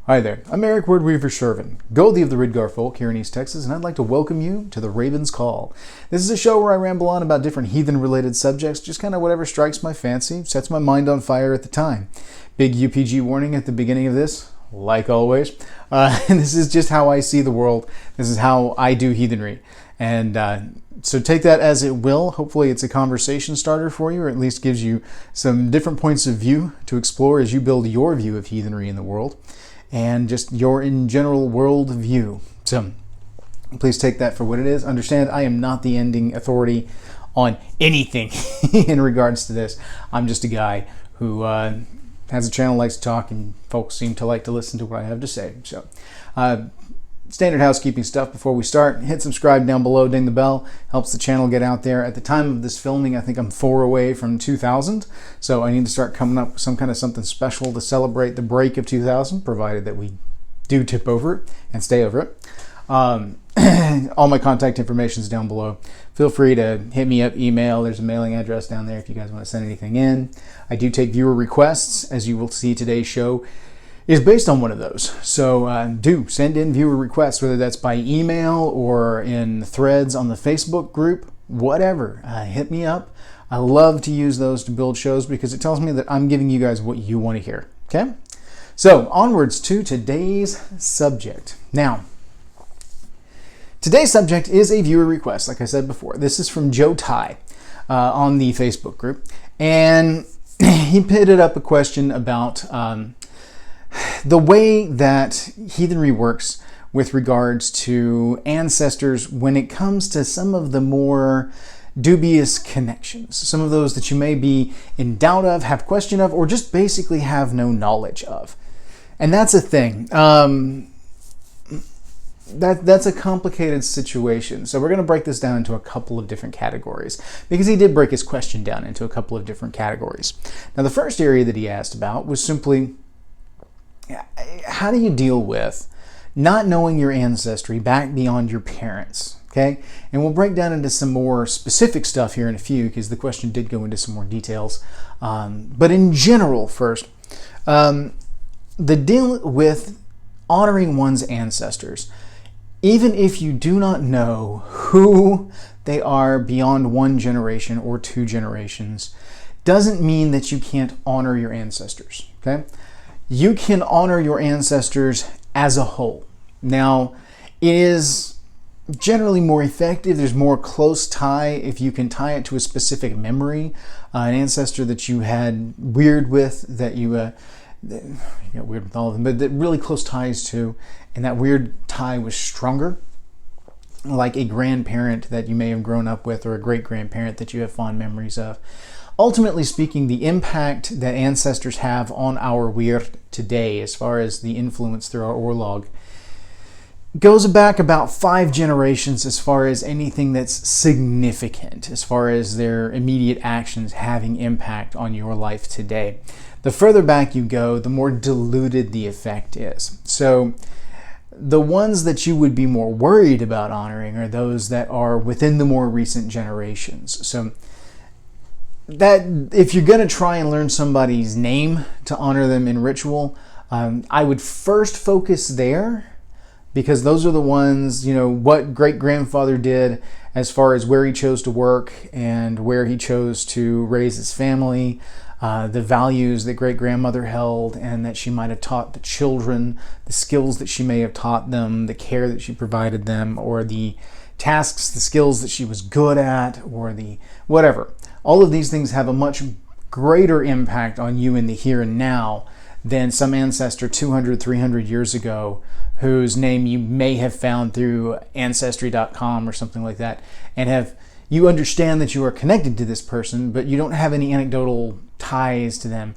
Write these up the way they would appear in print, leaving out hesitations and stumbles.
Hi there, I'm Eric Wordweaver Sjerven, Goldie of the Ridgar folk here in East Texas, and I'd like to welcome you to The Raven's Call. This is a show where I ramble on about different heathen-related subjects, just kind of whatever strikes my fancy, sets my mind on fire at the time. Big UPG warning at the beginning of this, like always. This is just how I see the world. This is how I do heathenry. And so take that as it will. Hopefully it's a conversation starter for you, or at least gives you some different points of view to explore as you build your view of heathenry in the world, and just your in general world view. So please take that for what it is. Understand, I am not the ending authority on anything in regards to this. I'm just a guy who has a channel, likes to talk, and folks seem to like to listen to what I have to say. So standard housekeeping stuff before we start. Hit subscribe down below, ding the bell. Helps the channel get out there. At the time of this filming, I think I'm 4 away from 2,000. So I need to start coming up with some kind of something special to celebrate the break of 2,000, provided that we do tip over it and stay over it. All my contact information is down below. Feel free to hit me up, email. There's a mailing address down there if you guys want to send anything in. I do take viewer requests. As you will see, today's show is based on one of those. So do send in viewer requests, whether that's by email or in threads on the Facebook group, whatever. Hit me up. I love to use those to build shows because it tells me that I'm giving you guys what you want to hear. Okay? So onwards to today's subject. Now, today's subject is a viewer request, like I said before. This is from Joe Ty on the Facebook group. And he pitted up a question about the way that heathenry works with regards to ancestors when it comes to some of the more dubious connections, some of those that you may be in doubt of, have question of, or just basically have no knowledge of. And that's a thing. That's a complicated situation. So we're going to break this down into a couple of different categories, because he did break his question down into a couple of different categories. Now, the first area that he asked about was simply, how do you deal with not knowing your ancestry back beyond your parents? Okay, and we'll break down into some more specific stuff here in a few, because the question did go into some more details. But in general, first, the deal with honoring one's ancestors, even if you do not know who they are beyond one generation or 2 generations, doesn't mean that you can't honor your ancestors. Okay. You can honor your ancestors as a whole. Now, it is generally more effective. There's more close tie if you can tie it to a specific memory, an ancestor that you had weird with, that you got weird with all of them, but that really close ties to, and that weird tie was stronger, like a grandparent that you may have grown up with, or a great-grandparent that you have fond memories of. Ultimately speaking, the impact that ancestors have on our weird today, as far as the influence through our orlog, goes back about 5 generations as far as anything that's significant, as far as their immediate actions having impact on your life today. The further back you go, the more diluted the effect is. So the ones that you would be more worried about honoring are those that are within the more recent generations. So that if you're going to try and learn somebody's name to honor them in ritual, I would first focus there, because those are the ones, what great-grandfather did as far as where he chose to work and where he chose to raise his family, the values that great-grandmother held and that she might have taught the children, the skills that she may have taught them, the care that she provided them, or the tasks, the skills that she was good at, or the whatever. All of these things have a much greater impact on you in the here and now than some ancestor 200, 300 years ago whose name you may have found through Ancestry.com or something like that, and you understand that you are connected to this person, but you don't have any anecdotal ties to them.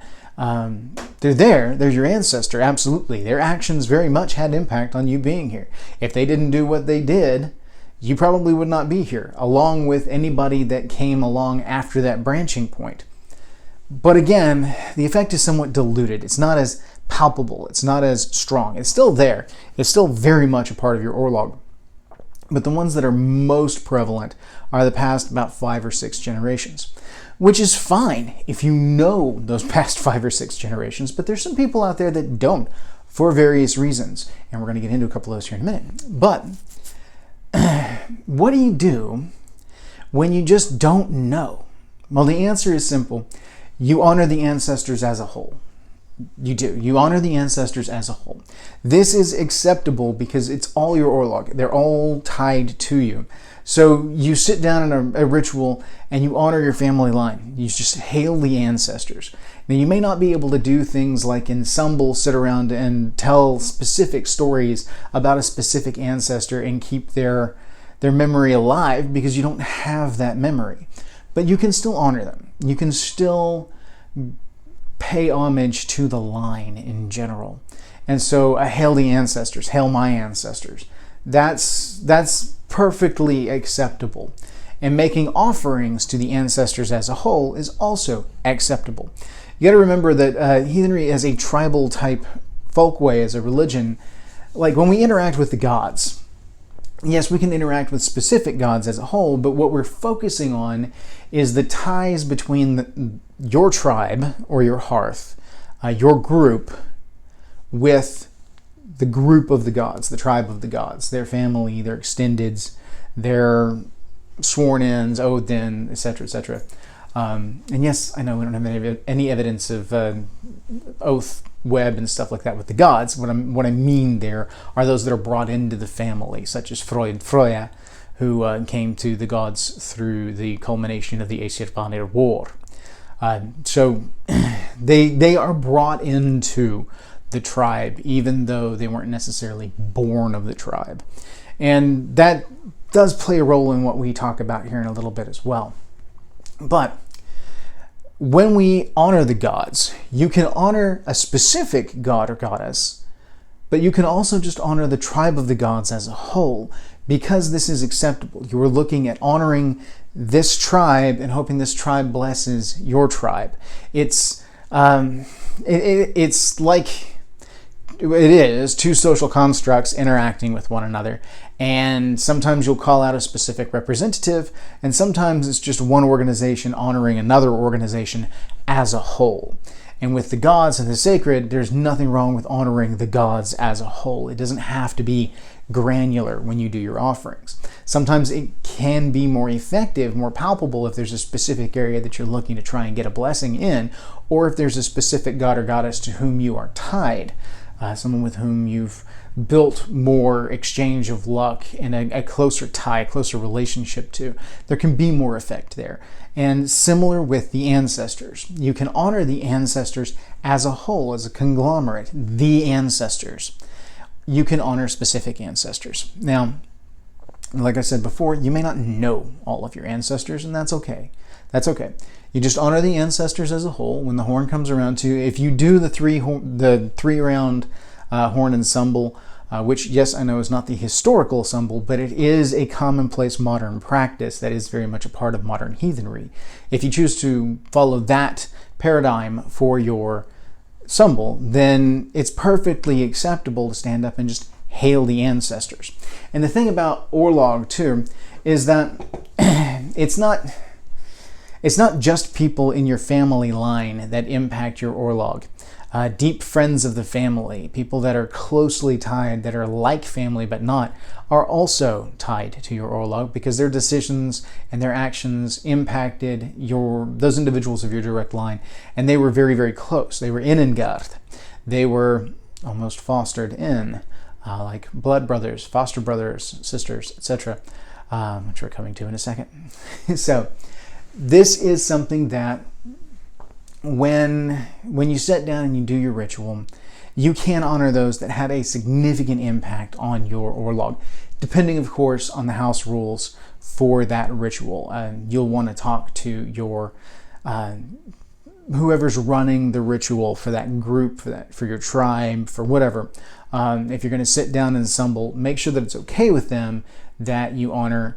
They're there. They're your ancestor, absolutely. Their actions very much had impact on you being here. If they didn't do what they did, you probably would not be here, along with anybody that came along after that branching point. But again, the effect is somewhat diluted. It's not as palpable. It's not as strong. It's still there. It's still very much a part of your orlog. But the ones that are most prevalent are the past about 5 or 6 generations, which is fine if you know those past 5 or 6 generations. But there's some people out there that don't for various reasons. And we're going to get into a couple of those here in a minute. But what do you do when you just don't know? Well, the answer is simple. You honor the ancestors as a whole. You do. You honor the ancestors as a whole. This is acceptable because it's all your orlog. They're all tied to you. So you sit down in a ritual and you honor your family line. You just hail the ancestors. Now, you may not be able to do things like in Sambal sit around and tell specific stories about a specific ancestor and keep their memory alive because you don't have that memory. But you can still honor them. You can still pay homage to the line in general. And so hail the ancestors, hail my ancestors. That's perfectly acceptable. And making offerings to the ancestors as a whole is also acceptable. You got to remember that heathenry as a tribal type folkway, as a religion, like when we interact with the gods, yes, we can interact with specific gods as a whole, but what we're focusing on is the ties between your tribe or your hearth, your group, with the group of the gods, the tribe of the gods, their family, their extendeds, their sworn-ins, Odin, etc., etc. And yes, I know we don't have any evidence of oath web and stuff like that with the gods. What I mean there are those that are brought into the family, such as Freya, who came to the gods through the culmination of the Aesir War. So they are brought into the tribe, even though they weren't necessarily born of the tribe. And that does play a role in what we talk about here in a little bit as well. But when we honor the gods, you can honor a specific god or goddess, but you can also just honor the tribe of the gods as a whole, because this is acceptable. You are looking at honoring this tribe and hoping this tribe blesses your tribe. It's like it is two social constructs interacting with one another, and sometimes you'll call out a specific representative, and sometimes it's just one organization honoring another organization as a whole. And with the gods and the sacred, there's nothing wrong with honoring the gods as a whole. It doesn't have to be granular when you do your offerings. Sometimes it can be more effective, more palpable if there's a specific area that you're looking to try and get a blessing in, or if there's a specific god or goddess to whom you are tied. Someone with whom you've built more exchange of luck and a closer tie, a closer relationship to. There can be more effect there. And similar with the ancestors. You can honor the ancestors as a whole, as a conglomerate, the ancestors. You can honor specific ancestors. Now, like I said before, you may not know all of your ancestors, and that's okay. That's okay. You just honor the ancestors as a whole. When the horn comes around to, if you do the three round horn ensemble, which, yes, I know is not the historical ensemble, but it is a commonplace modern practice that is very much a part of modern heathenry. If you choose to follow that paradigm for your ensemble, then it's perfectly acceptable to stand up and just hail the ancestors. And the thing about Orlog, too, is that it's not just people in your family line that impact your Orlog. Deep friends of the family, people that are closely tied, that are like family but not, are also tied to your Orlog because their decisions and their actions impacted those individuals of your direct line, and they were very, very close. They were Innengard. They were almost fostered in, like blood brothers, foster brothers, sisters, etc., which we're coming to in a second. So this is something that when you sit down and you do your ritual, you can honor those that had a significant impact on your Orlog, depending, of course, on the house rules for that ritual. You'll want to talk to your whoever's running the ritual for that group, for your tribe, for whatever. If you're going to sit down and assemble, make sure that it's okay with them that you honor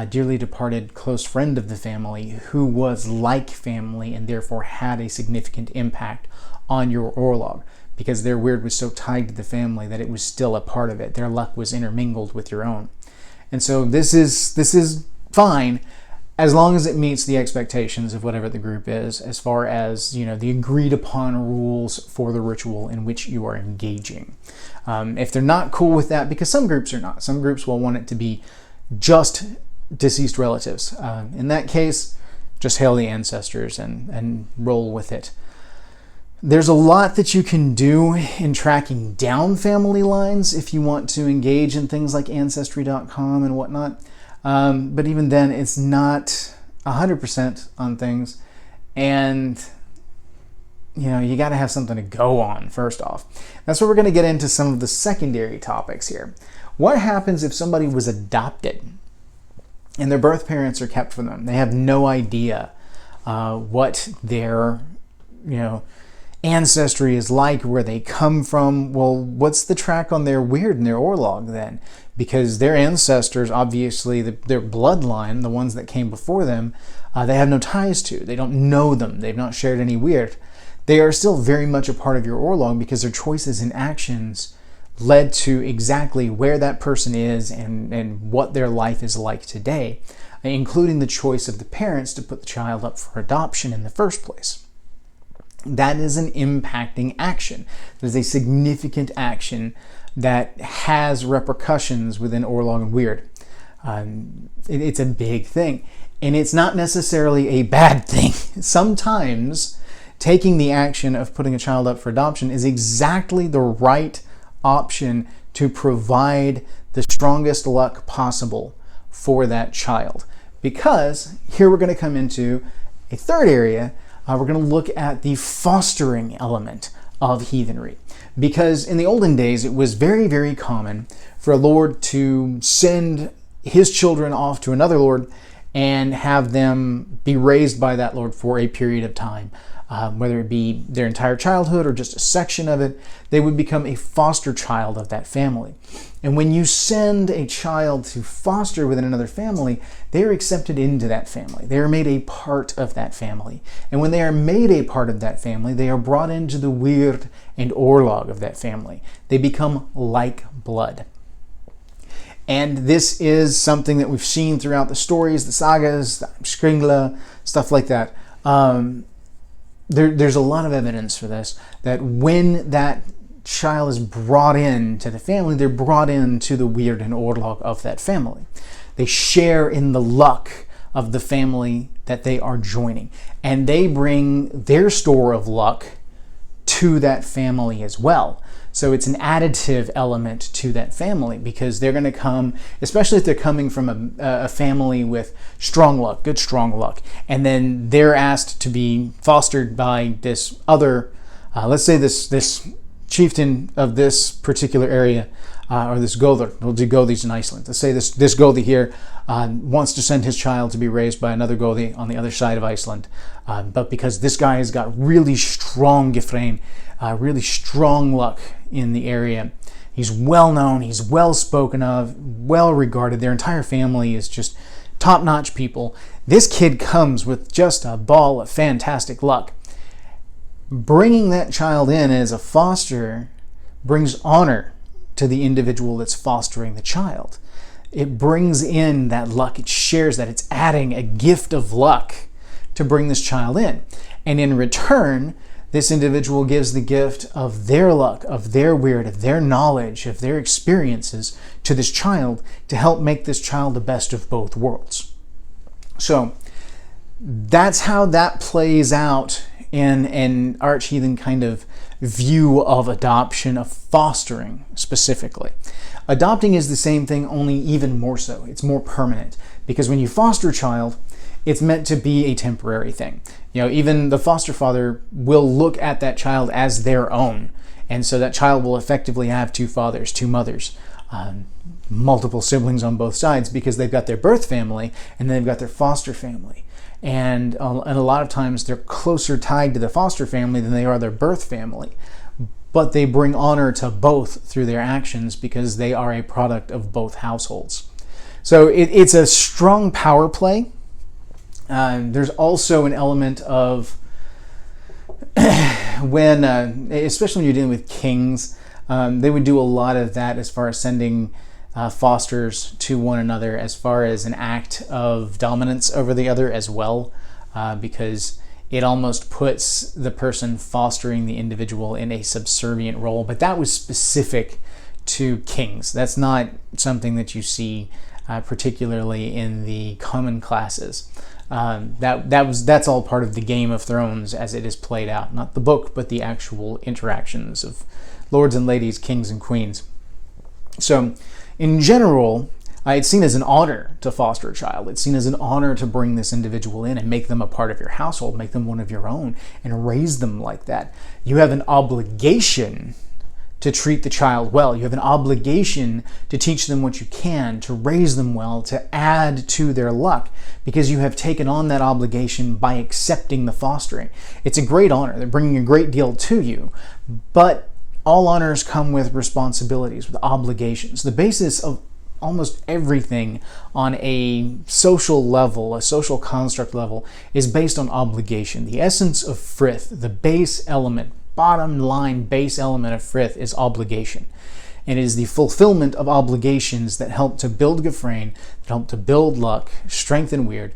dearly departed close friend of the family who was like family and therefore had a significant impact on your Orlog, because their weird was so tied to the family that it was still a part of it. Their luck was intermingled with your own. And so this is fine as long as it meets the expectations of whatever the group is, as far as, the agreed upon rules for the ritual in which you are engaging. If they're not cool with that, because some groups are not. Some groups will want it to be just deceased relatives. In that case, just hail the ancestors and roll with it. There's a lot that you can do in tracking down family lines if you want to engage in things like Ancestry.com and whatnot. But even then, it's not 100% on things. And, you got to have something to go on, first off. That's where we're going to get into some of the secondary topics here. What happens if somebody was adopted and their birth parents are kept from them? They have no idea what their, ancestry is like, where they come from. Well, what's the track on their weird and their orlog then? Because their ancestors, obviously, their bloodline, the ones that came before them, they have no ties to. They don't know them. They've not shared any weird. They are still very much a part of your orlog because their choices and actions led to exactly where that person is and what their life is like today, including the choice of the parents to put the child up for adoption in the first place. That is an impacting action. There's a significant action that has repercussions within orlog and weird. It's a big thing. And it's not necessarily a bad thing. Sometimes taking the action of putting a child up for adoption is exactly the right option to provide the strongest luck possible for that child. Because here we're going to come into a third area. We're going to look at the fostering element of heathenry. Because in the olden days, it was very, very common for a lord to send his children off to another lord and have them be raised by that lord for a period of time. Whether it be their entire childhood or just a section of it, they would become a foster child of that family. And when you send a child to foster within another family, they are accepted into that family. They are made a part of that family. And when they are made a part of that family, they are brought into the weird and orlog of that family. They become like blood. And this is something that we've seen throughout the stories, the sagas, the Skringla, stuff like that. There's a lot of evidence for this, that when that child is brought into the family, they're brought into the weird and orlog of that family. They share in the luck of the family that they are joining. And they bring their store of luck to that family as well. So it's an additive element to that family, because they're going to come, especially if they're coming from a family with strong luck, good strong luck, and then they're asked to be fostered by this other, let's say this chieftain of this particular area, or this Goðr. We'll do Goðis in Iceland. Let's say this Goði here wants to send his child to be raised by another Goði on the other side of Iceland. But because this guy has got really strong gefrein, really strong luck in the area, he's well known, he's well spoken of, well regarded. Their entire family is just top-notch people. This kid comes with just a ball of fantastic luck. Bringing that child in as a foster brings honor to the individual that's fostering the child. It brings in that luck, it shares that, it's adding a gift of luck to bring this child in. And in return, this individual gives the gift of their luck, of their weird, of their knowledge, of their experiences to this child to help make this child the best of both worlds. So that's how that plays out in an arch-heathen kind of view of adoption, of fostering specifically. Adopting is the same thing, only even more so. It's more permanent, because when you foster a child, it's meant to be a temporary thing. Even the foster father will look at that child as their own. And so that child will effectively have two fathers, two mothers, multiple siblings on both sides, because they've got their birth family and they've got their foster family. And a lot of times they're closer tied to the foster family than they are their birth family. But they bring honor to both through their actions, because they are a product of both households. So it's a strong power play. There's also an element of especially when you're dealing with kings, they would do a lot of that as far as sending fosters to one another as far as an act of dominance over the other as well, because it almost puts the person fostering the individual in a subservient role. But that was specific to kings. That's not something that you see particularly in the common classes. That's all part of the Game of Thrones as it is played out. Not the book, but the actual interactions of lords and ladies, kings and queens. So, in general, it's seen as an honor to foster a child. It's seen as an honor to bring this individual in and make them a part of your household, make them one of your own, and raise them like that. You have an obligation to treat the child well. You have an obligation to teach them what you can, to raise them well, to add to their luck, because you have taken on that obligation by accepting the fostering. It's a great honor. They're bringing a great deal to you, but all honors come with responsibilities, with obligations. The basis of almost everything on a social level, a social construct level, is based on obligation. The essence of frith, the base element, bottom line base element of frith, is obligation. And it is the fulfillment of obligations that help to build Gefrain, that help to build luck, strengthen weird.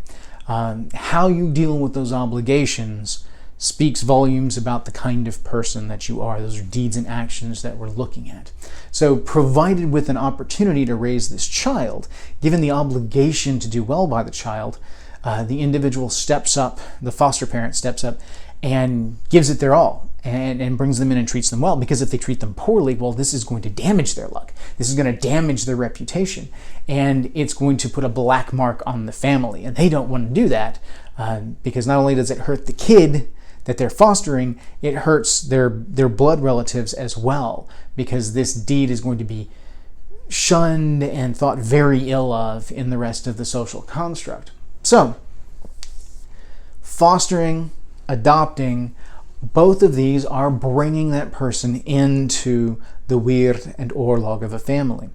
How you deal with those obligations speaks volumes about the kind of person that you are. Those are deeds and actions that we're looking at. So provided with an opportunity to raise this child, given the obligation to do well by the child, the individual steps up, the foster parent steps up and gives it their all and brings them in and treats them well. Because if they treat them poorly, well, this is going to damage their luck. This is going to damage their reputation. And it's going to put a black mark on the family. And they don't want to do that because not only does it hurt the kid that they're fostering, it hurts their blood relatives as well, because this deed is going to be shunned and thought very ill of in the rest of the social construct. So, fostering, adopting, both of these are bringing that person into the weird and orlog of a family.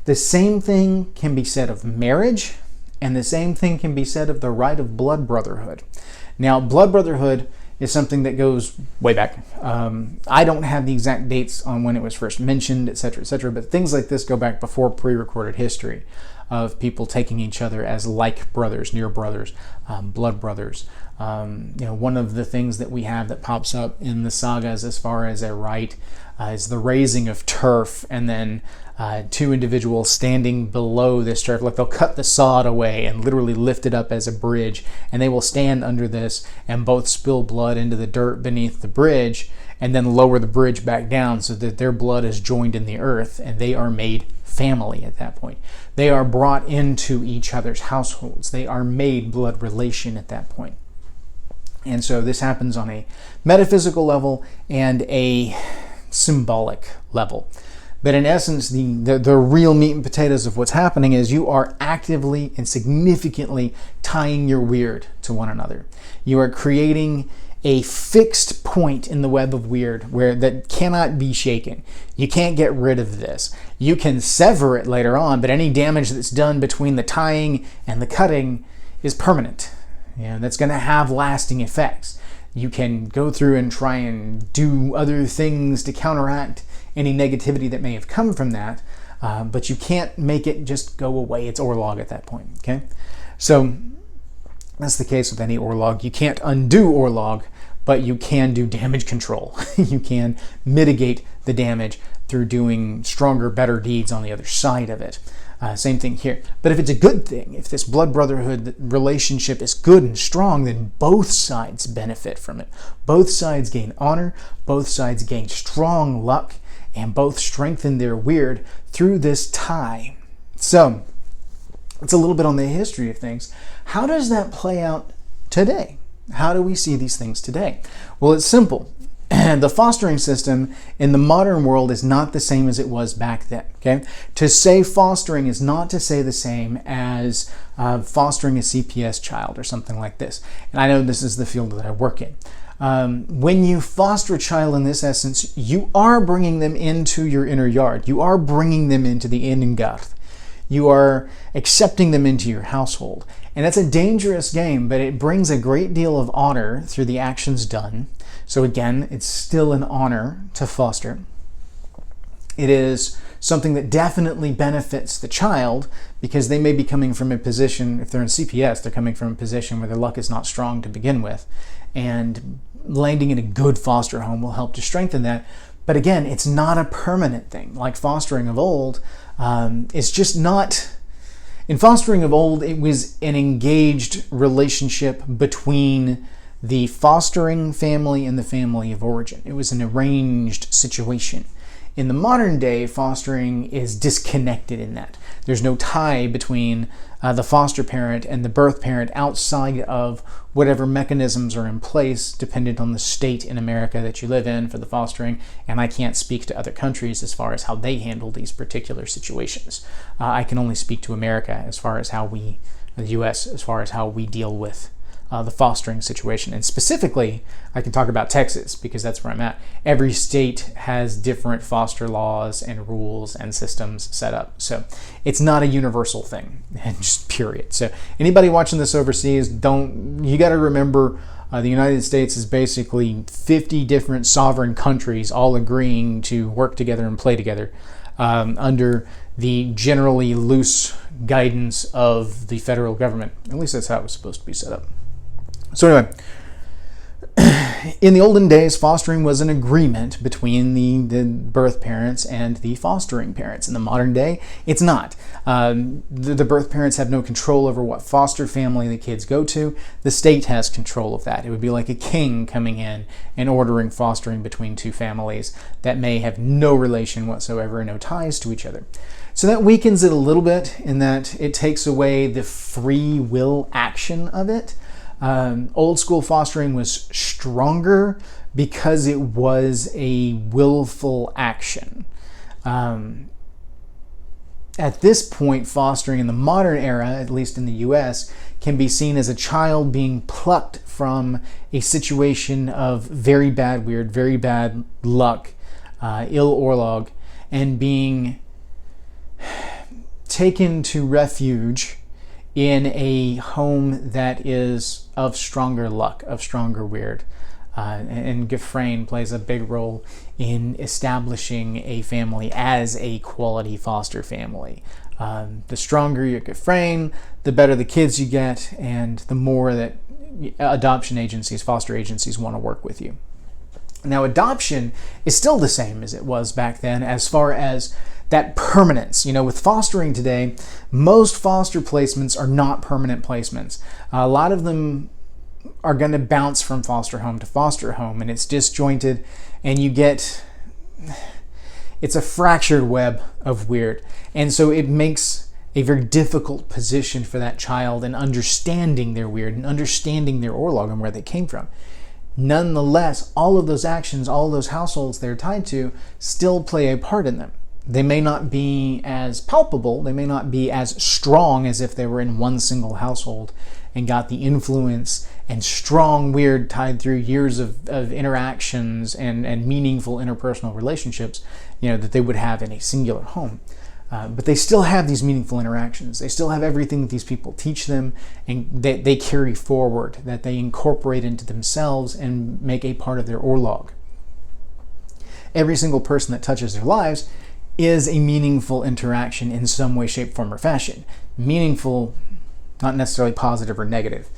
The same thing can be said of marriage, and the same thing can be said of the right of blood brotherhood. Now, blood brotherhood is something that goes way back. I don't have the exact dates on when it was first mentioned, etc., but things like this go back before pre-recorded history of people taking each other as like brothers, near brothers, blood brothers. One of the things that we have that pops up in the sagas as far as a right is the raising of turf, and then two individuals standing below this turf, like they'll cut the sod away and literally lift it up as a bridge, and they will stand under this and both spill blood into the dirt beneath the bridge and then lower the bridge back down so that their blood is joined in the earth, and they are made family at that point. They are brought into each other's households. They are made blood relation at that point. And so this happens on a metaphysical level and a symbolic level. But in essence, the real meat and potatoes of what's happening is you are actively and significantly tying your weird to one another. You are creating a fixed point in the web of weird where that cannot be shaken. You can't get rid of this. You can sever it later on, but any damage that's done between the tying and the cutting is permanent. That's going to have lasting effects. You can go through and try and do other things to counteract any negativity that may have come from that, but you can't make it just go away. It's orlog at that point, okay? So that's the case with any orlog. You can't undo orlog, but you can do damage control. You can mitigate the damage through doing stronger, better deeds on the other side of it. Same thing here. But if it's a good thing, if this blood brotherhood relationship is good and strong, then both sides benefit from it. Both sides gain honor, both sides gain strong luck, and both strengthen their weird through this tie. So, it's a little bit on the history of things. How does that play out today? How do we see these things today? Well, it's simple. The fostering system in the modern world is not the same as it was back then. Okay, to say fostering is not to say the same as fostering a CPS child or something like this. And I know this is the field that I work in. When you foster a child in this essence, you are bringing them into your inner yard. You are bringing them into the innengarth. You are accepting them into your household. And it's a dangerous game, but it brings a great deal of honor through the actions done. So again, it's still an honor to foster. It is something that definitely benefits the child because they may be coming from a position, if they're in CPS, they're coming from a position where their luck is not strong to begin with. And landing in a good foster home will help to strengthen that. But again, it's not a permanent thing. Like fostering of old, it's just not... In fostering of old, it was an engaged relationship between the fostering family and the family of origin. It was an arranged situation. In the modern day, fostering is disconnected in that. There's no tie between the foster parent and the birth parent outside of whatever mechanisms are in place dependent on the state in America that you live in for the fostering, and I can't speak to other countries as far as how they handle these particular situations. I can only speak to America as far as how the U.S., as far as how we deal with the fostering situation. And specifically, I can talk about Texas because that's where I'm at. Every state has different foster laws and rules and systems set up. So it's not a universal thing, just period. So anybody watching this overseas, you got to remember the United States is basically 50 different sovereign countries all agreeing to work together and play together under the generally loose guidance of the federal government. At least that's how it was supposed to be set up. So anyway, in the olden days, fostering was an agreement between the birth parents and the fostering parents. In the modern day, it's not. The birth parents have no control over what foster family the kids go to. The state has control of that. It would be like a king coming in and ordering fostering between two families that may have no relation whatsoever and no ties to each other. So that weakens it a little bit in that it takes away the free will action of it. Old school fostering was stronger because it was a willful action. At this point, fostering in the modern era, at least in the US, can be seen as a child being plucked from a situation of very bad luck, ill orlog, and being taken to refuge in a home that is of stronger luck, of stronger weird. And Gefrain plays a big role in establishing a family as a quality foster family. The stronger your Gefrain, the better the kids you get, and the more that adoption agencies, foster agencies want to work with you. Now, adoption is still the same as it was back then as far as that permanence. With fostering today, most foster placements are not permanent placements. A lot of them are going to bounce from foster home to foster home, and it's disjointed, and it's a fractured web of weird. And so it makes a very difficult position for that child in understanding their weird and understanding their orlog and where they came from. Nonetheless, all of those actions, all of those households they're tied to still play a part in them. They may not be as palpable, they may not be as strong as if they were in one single household and got the influence and strong weird tied through years of interactions and meaningful interpersonal relationships, that they would have in a singular home. But they still have these meaningful interactions. They still have everything that these people teach them and they carry forward, that they incorporate into themselves and make a part of their orlog. Every single person that touches their lives is a meaningful interaction in some way, shape, form, or fashion. Meaningful, not necessarily positive or negative.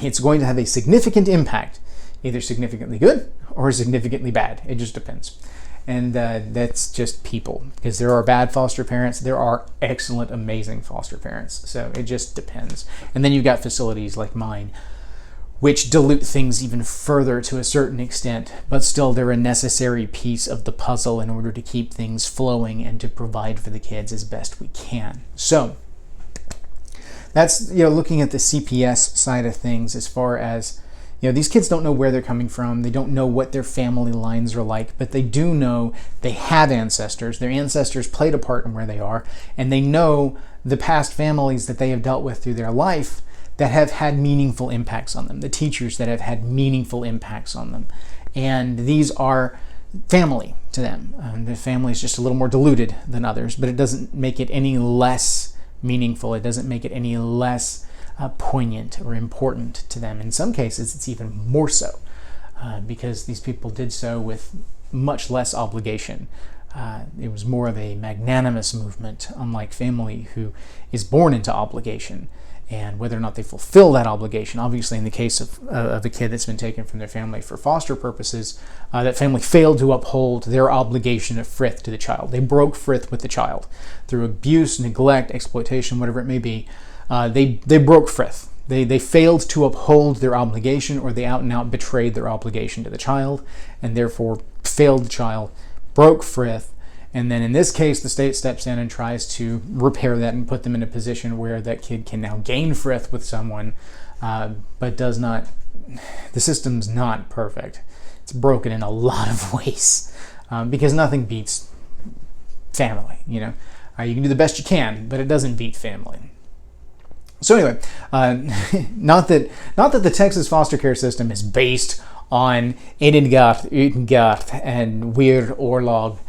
It's going to have a significant impact, either significantly good or significantly bad. It just depends. And that's just people. Because there are bad foster parents, there are excellent, amazing foster parents. So it just depends. And then you've got facilities like mine, which dilute things even further to a certain extent, but still they're a necessary piece of the puzzle in order to keep things flowing and to provide for the kids as best we can. So that's, looking at the CPS side of things as far as, these kids don't know where they're coming from. They don't know what their family lines are like, but they do know they have ancestors. Their ancestors played a part in where they are, and they know the past families that they have dealt with through their life that have had meaningful impacts on them, the teachers that have had meaningful impacts on them. And these are family to them. The family is just a little more diluted than others, but it doesn't make it any less meaningful. It doesn't make it any less poignant or important to them. In some cases, it's even more so because these people did so with much less obligation. It was more of a magnanimous movement, unlike family, who is born into obligation. And whether or not they fulfill that obligation, obviously in the case of a kid that's been taken from their family for foster purposes, that family failed to uphold their obligation of frith to the child. They broke frith with the child through abuse, neglect, exploitation, whatever it may be. They broke frith. They failed to uphold their obligation, or they out and out betrayed their obligation to the child, and therefore failed the child, broke frith. And then in this case, the state steps in and tries to repair that and put them in a position where that kid can now gain frith with someone, but does not. The system's not perfect. It's broken in a lot of ways, because nothing beats family. You can do the best you can, but it doesn't beat family. So anyway, not that the Texas foster care system is based on Utengard and weird Orlog,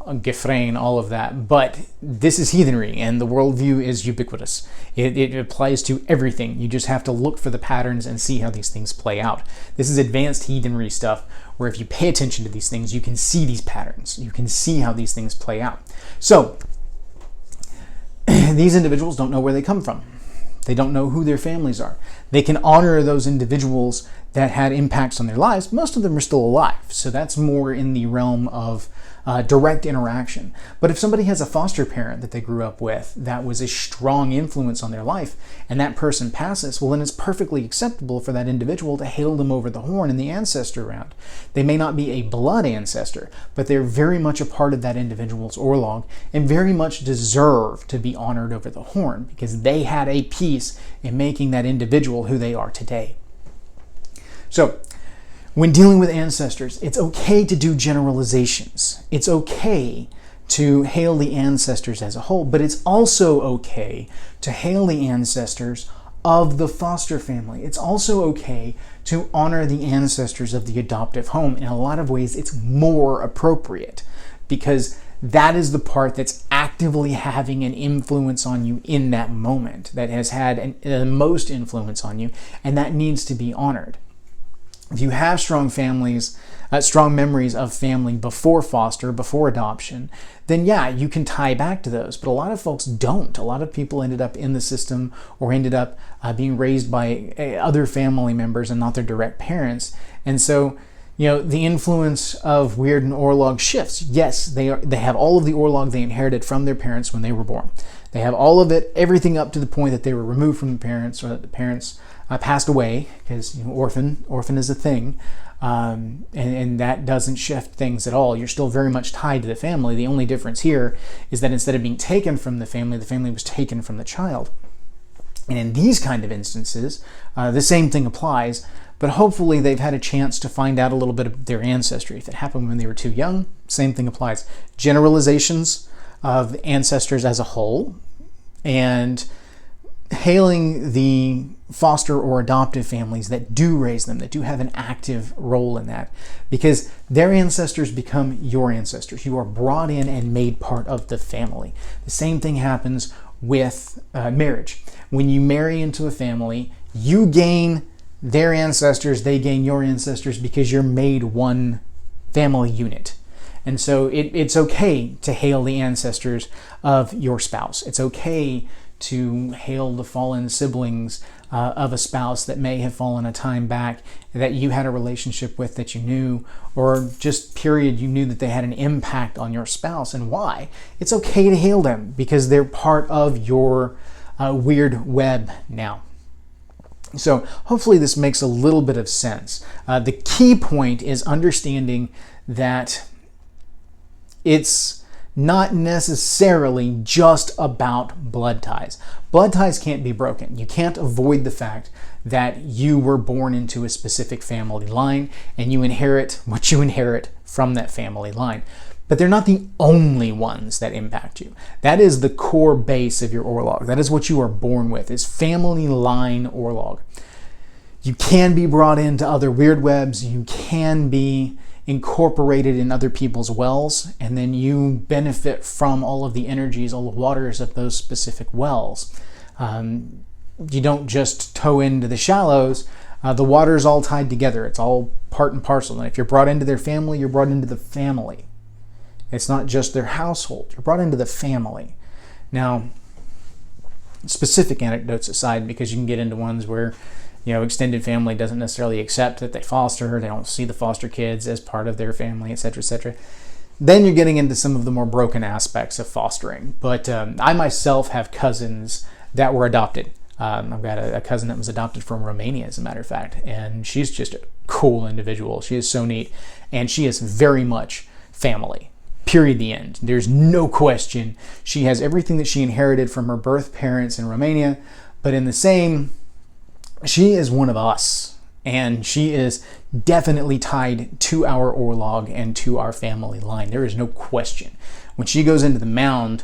Gefrain, all of that, but this is heathenry, and the worldview is ubiquitous. It applies to everything. You just have to look for the patterns and see how these things play out. This is advanced heathenry stuff, where if you pay attention to these things, you can see these patterns. You can see how these things play out. So, these individuals don't know where they come from. They don't know who their families are. They can honor those individuals that had impacts on their lives. Most of them are still alive, so that's more in the realm of direct interaction. But if somebody has a foster parent that they grew up with that was a strong influence on their life, and that person passes, well, then it's perfectly acceptable for that individual to hail them over the horn in the ancestor round. They may not be a blood ancestor, but they're very much a part of that individual's orlog, and very much deserve to be honored over the horn, because they had a piece in making that individual who they are today. So, when dealing with ancestors, it's okay to do generalizations. It's okay to hail the ancestors as a whole, but it's also okay to hail the ancestors of the foster family. It's also okay to honor the ancestors of the adoptive home. In a lot of ways, it's more appropriate, because that is the part that's actively having an influence on you in that moment, that has had the most influence on you, and that needs to be honored. If you have strong families, strong memories of family before foster, before adoption, then yeah, you can tie back to those. But a lot of folks don't. A lot of people ended up in the system, or ended up being raised by other family members and not their direct parents. And so, the influence of Weird and Orlog shifts. Yes, they have all of the Orlog they inherited from their parents when they were born. They have all of it, everything up to the point that they were removed from the parents, or that the parents passed away, because orphan is a thing, and that doesn't shift things at all. You're still very much tied to the family. The only difference here is that instead of being taken from the family was taken from the child. And in these kind of instances, the same thing applies, but hopefully they've had a chance to find out a little bit of their ancestry. If it happened when they were too young, same thing applies. Generalizations of ancestors as a whole, and hailing the foster or adoptive families that do raise them, that do have an active role in that, because their ancestors become your ancestors. You are brought in and made part of the family. The same thing happens with marriage. When you marry into a family, you gain their ancestors, they gain your ancestors, because you're made one family unit. And so it's okay to hail the ancestors of your spouse. It's okay to hail the fallen siblings of a spouse that may have fallen a time back, that you had a relationship with, that you knew, or just period, you knew that they had an impact on your spouse. And why? It's okay to hail them, because they're part of your weird web now. So hopefully this makes a little bit of sense. The key point is understanding that it's not necessarily just about blood ties. Blood ties can't be broken. You can't avoid the fact that you were born into a specific family line and you inherit what you inherit from that family line. But they're not the only ones that impact you. That is the core base of your orlog. That is what you are born with, is family line orlog. You can be brought into other weird webs. You can be incorporated in other people's wells, and then you benefit from all of the energies, all the waters of those specific wells. You don't just toe into the shallows. The water's all tied together. It's all part and parcel. And if you're brought into their family, you're brought into the family. It's not just their household. You're brought into the family. Now, specific anecdotes aside, because you can get into ones where, extended family doesn't necessarily accept that they foster, they don't see the foster kids as part of their family, etc., etc. Then you're getting into some of the more broken aspects of fostering. But I myself have cousins that were adopted. I've got a cousin that was adopted from Romania, as a matter of fact, and she's just a cool individual. She is so neat, and she is very much family. Period, the end. There's no question. She has everything that she inherited from her birth parents in Romania, but in the same, she is one of us, and she is definitely tied to our Orlog and to our family line. There is no question. When she goes into the mound,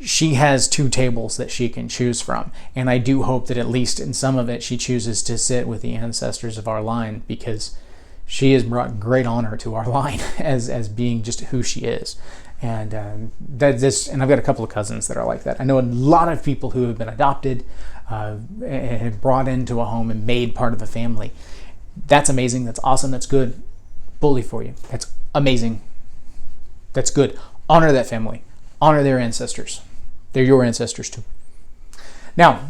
she has 2 tables that she can choose from, and I do hope that at least in some of it she chooses to sit with the ancestors of our line, because she has brought great honor to our line as being just who she is. And and I've got a couple of cousins that are like that. I know a lot of people who have been adopted and brought into a home and made part of a family. That's amazing. That's awesome. That's good. Bully for you. That's amazing. That's good. Honor that family. Honor their ancestors. They're your ancestors too. Now,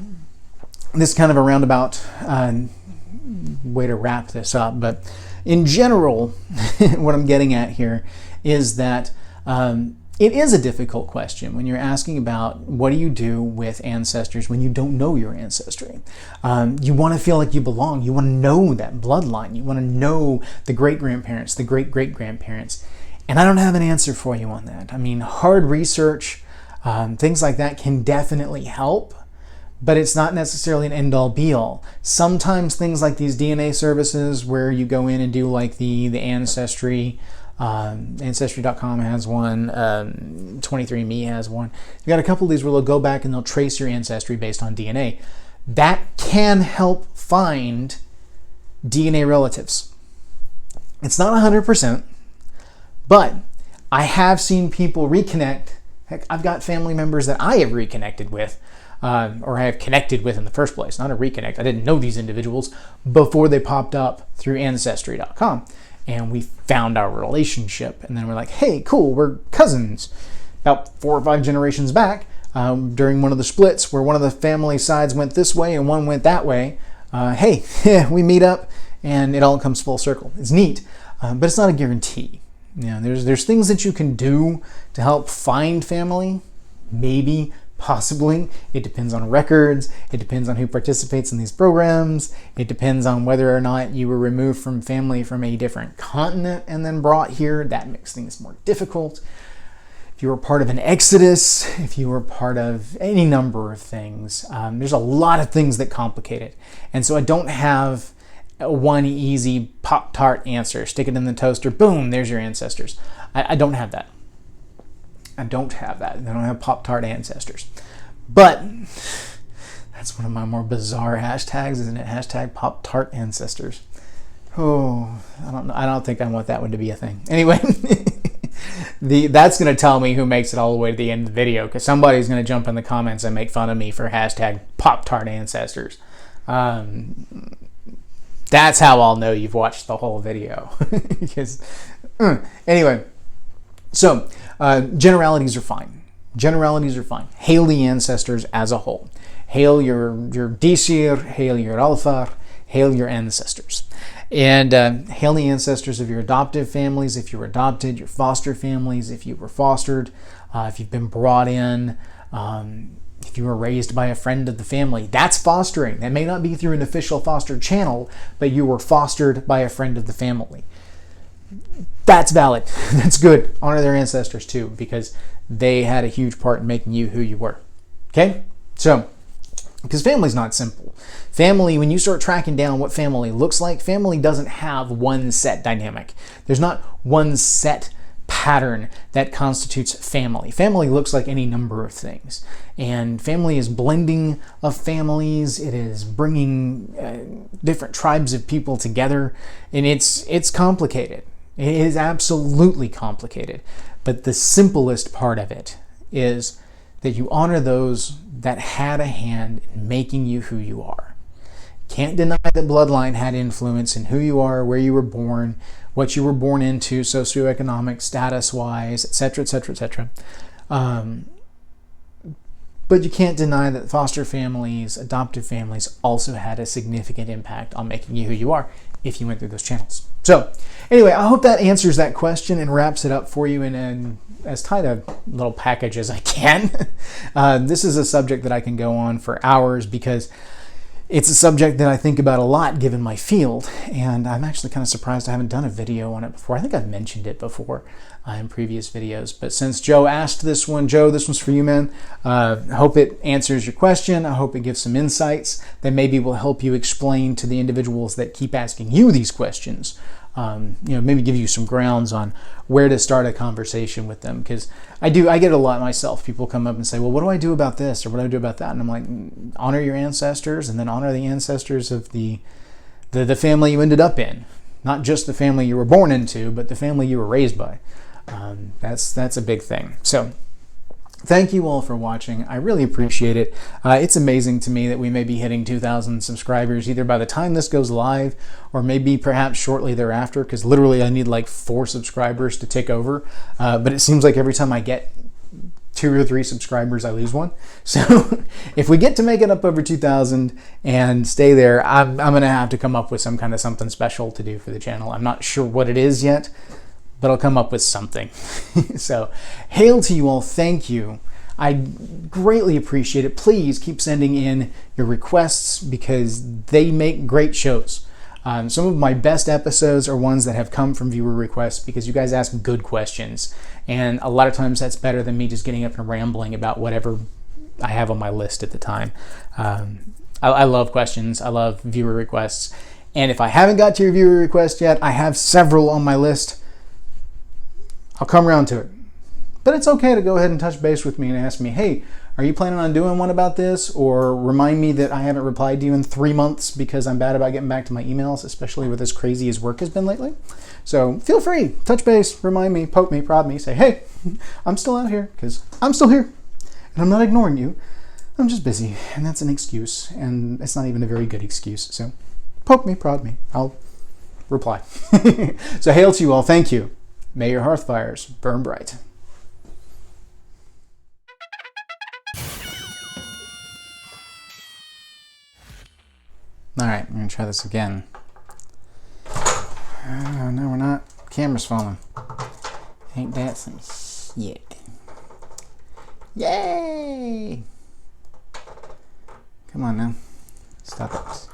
this is kind of a roundabout way to wrap this up, but in general, what I'm getting at here is that it is a difficult question when you're asking about what do you do with ancestors when you don't know your ancestry. You want to feel like you belong. You want to know that bloodline. You want to know the great-grandparents, the great-great-grandparents. And I don't have an answer for you on that. I mean, hard research, things like that can definitely help, but it's not necessarily an end-all be-all. Sometimes things like these DNA services where you go in and do like the Ancestry, Ancestry.com has one, 23andMe has one. You got a couple of these where they'll go back and they'll trace your ancestry based on DNA. That can help find DNA relatives. It's not 100%, but I have seen people reconnect. Heck, I've got family members that I have reconnected with, or I have connected with in the first place. Not a reconnect. I didn't know these individuals before they popped up through Ancestry.com. And we found our relationship. And then we're like, hey, cool, we're cousins. About 4 or 5 generations back, during one of the splits where one of the family sides went this way and one went that way, hey, we meet up and it all comes full circle. It's neat, but it's not a guarantee. There's things that you can do to help find family, maybe, possibly. It depends on records. It depends on who participates in these programs. It depends on whether or not you were removed from family from a different continent and then brought here. That makes things more difficult. If you were part of an exodus, if you were part of any number of things, there's a lot of things that complicate it. And so I don't have one easy Pop-Tart answer. Stick it in the toaster, boom, there's your ancestors. I don't have that. I don't have that. I don't have Pop-Tart ancestors. But that's one of my more bizarre hashtags, isn't it? Hashtag Pop-Tart ancestors. Oh, I don't think I want that one to be a thing. Anyway, that's going to tell me who makes it all the way to the end of the video, because somebody's going to jump in the comments and make fun of me for hashtag Pop-Tart ancestors. That's how I'll know you've watched the whole video. Because, anyway, so generalities are fine. Generalities are fine. Hail the ancestors as a whole. Hail your Disir, hail your Alfar, hail your ancestors. And hail the ancestors of your adoptive families, if you were adopted, your foster families, if you were fostered, if you've been brought in, if you were raised by a friend of the family. That's fostering. That may not be through an official foster channel, but you were fostered by a friend of the family. That's valid. That's good. Honor their ancestors too, because they had a huge part in making you who you were. Okay? So, because family's not simple. Family, when you start tracking down what family looks like, family doesn't have one set dynamic. There's not one set pattern that constitutes family. Family looks like any number of things. And family is blending of families. It is bringing different tribes of people together. And it's complicated. It is absolutely complicated. But the simplest part of it is that you honor those that had a hand in making you who you are. Can't deny that bloodline had influence in who you are, where you were born, what you were born into, socioeconomic status-wise, etc., etc., etc. But you can't deny that foster families, adoptive families also had a significant impact on making you who you are if you went through those channels. So anyway, I hope that answers that question and wraps it up for you in as tight a little package as I can. This is a subject that I can go on for hours because it's a subject that I think about a lot given my field, and I'm actually kind of surprised I haven't done a video on it before. I think I've mentioned it before in previous videos, but since Joe asked this one, Joe, this one's for you, man. I hope it answers your question. I hope it gives some insights that maybe will help you explain to the individuals that keep asking you these questions. Maybe give you some grounds on where to start a conversation with them, because I get it a lot myself. People come up and say, well, what do I do about this or what do I do about that? And I'm like, honor your ancestors, and then honor the ancestors of the family you ended up in, not just the family you were born into, but the family you were raised by. That's a big thing. So thank you all for watching. I really appreciate it. It's amazing to me that we may be hitting 2,000 subscribers either by the time this goes live or maybe perhaps shortly thereafter, because literally I need like 4 subscribers to tick over. But it seems like every time I get 2 or 3 subscribers, I lose one. So if we get to make it up over 2,000 and stay there, I'm going to have to come up with some kind of something special to do for the channel. I'm not sure what it is yet, but I'll come up with something. So hail to you all. Thank you. I greatly appreciate it. Please keep sending in your requests because they make great shows. Some of my best episodes are ones that have come from viewer requests because you guys ask good questions. And a lot of times that's better than me just getting up and rambling about whatever I have on my list at the time. I love questions. I love viewer requests. And if I haven't got to your viewer request yet, I have several on my list. I'll come around to it. But it's okay to go ahead and touch base with me and ask me, hey, are you planning on doing one about this? Or remind me that I haven't replied to you in 3 months because I'm bad about getting back to my emails, especially with as crazy as work has been lately. So feel free, touch base, remind me, poke me, prod me, say, hey, I'm still out here because I'm still here and I'm not ignoring you. I'm just busy, and that's an excuse, and it's not even a very good excuse. So poke me, prod me, I'll reply. So hail to you all. Thank you. May your hearth fires burn bright. All right, I'm gonna try this again. No, we're not. Camera's falling. Ain't that some shit? Yay! Come on now. Stop it.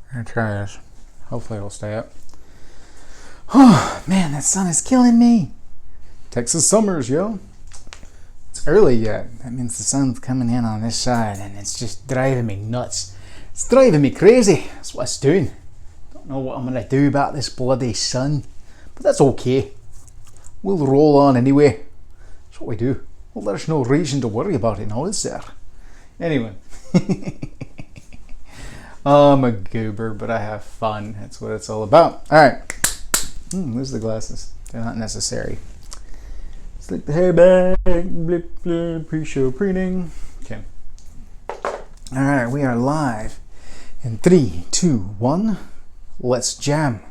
I'm gonna try this. Hopefully it'll stay up. Oh man, that sun is killing me. Texas summers, yo. It's early yet. That means the sun's coming in on this side and it's just driving me nuts. It's driving me crazy. That's what it's doing. Don't know what I'm gonna do about this bloody sun, but that's okay. We'll roll on anyway. That's what we do. Well, there's no reason to worry about it now, is there? Anyway. I'm a goober, but I have fun. That's what it's all about. All right. Where's the glasses? They're not necessary. Slick the hair back. Blip, blip, pre-show preening. Okay. All right, we are live. In 3, 2, 1. Let's jam.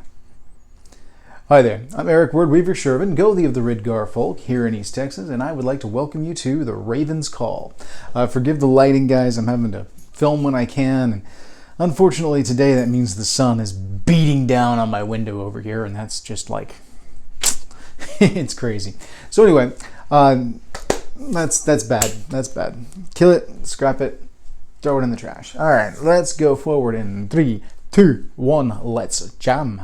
Hi there. I'm Eric Wordweaver Sjerven, Goathie of the Ridgar folk here in East Texas, and I would like to welcome you to the Raven's Call. Forgive the lighting, guys. I'm having to film when I can, and unfortunately today that means the sun is beating down on my window over here, and that's just like it's crazy. So anyway, that's bad. That's bad. Kill it, scrap it, throw it in the trash. All right, let's go forward in 3, 2, 1. Let's jam.